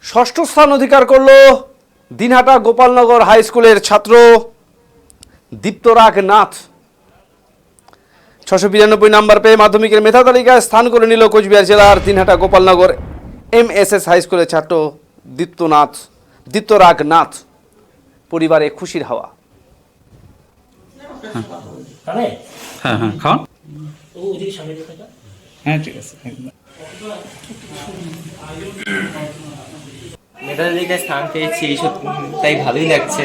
ষষ্ঠ স্থান অধিকার করল দিনহাটা গোপালনগর হাই স্কুলের ছাত্র দীপ্তরাগ নাথ। 692 নাম্বার পেয়ে মাধ্যমিকের মেধা তালিকায় স্থান করে নিল কোচবিহার জেলার দিনহাটা গোপালনগর MSS হাই স্কুলের ছাত্র দীপ্তরাগ নাথ। পরিবারে খুশির হাওয়া। হ্যাঁ হ্যাঁ খাওয়ান। হ্যাঁ ঠিক আছে। মেধা তালিকায় স্থান পেয়েছি, তাই ভালোই লাগছে।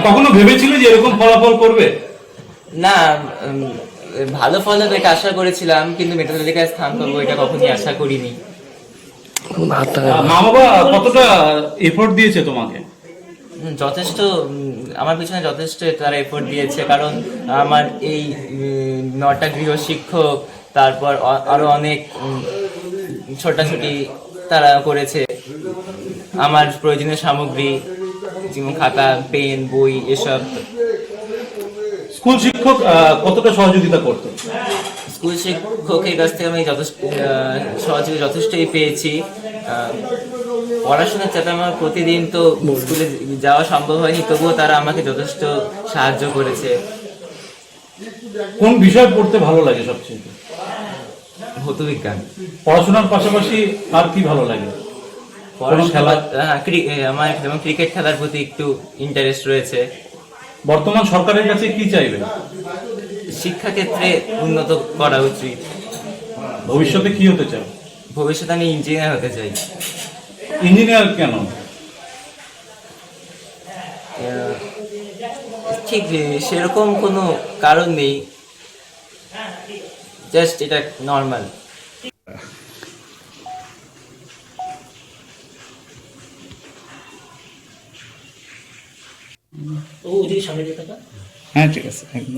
কখনো ভেবেছিলে যে এরকম ফলাফল করবে? না, ভালো ফল হবে এটা আশা করেছিলাম, কিন্তু মেধা তালিকায় স্থান পাবো এটা কখনই আশা করিনি। মা বাবা কতটা এফোর্ট দিয়েছে তোমাকে? যথেষ্ট, আমার পিছনে যথেষ্ট তারা এফোর্ট দিয়েছে, কারণ আমার এই 9টা গৃহ শিক্ষক, তারপর আরো অনেক ছোটাছুটি তারা করেছে। আমার প্রয়োজনীয় সামগ্রী যেমন খাতা, পেন, বই এসব। স্কুল শিক্ষক কতটা সহযোগিতা করতো? স্কুল শিক্ষকের কাছ থেকে আমি সহযোগিতা যথেষ্টই পেয়েছি। পড়াশোনার চাপে আমার প্রতিদিন তো স্কুলে যাওয়া সম্ভব হয়নি, তবুও তারা আমাকে যথেষ্ট সাহায্য করেছে। কোন বিষয় পড়তে ভালো লাগে সবচেয়ে? ভৌত বিজ্ঞান। পড়াশোনার পাশাপাশি আর কি ভালো লাগে? আমার যেমন ক্রিকেট খেলার প্রতি একটু ইন্টারেস্ট রয়েছে। বর্তমান সরকারের কাছে কি চাইবে? শিক্ষা ক্ষেত্রে উন্নত করা উচিত। ভবিষ্যতে কি হতে চাও? ভবিষ্যতে আমি ইঞ্জিনিয়ার হতে চাই। ইঞ্জিনিয়ার কেন? ঠিক সেরকম কোনো কারণ নেই, জাস্ট এটা নর্মাল। হ্যাঁ ঠিক আছে, একদম।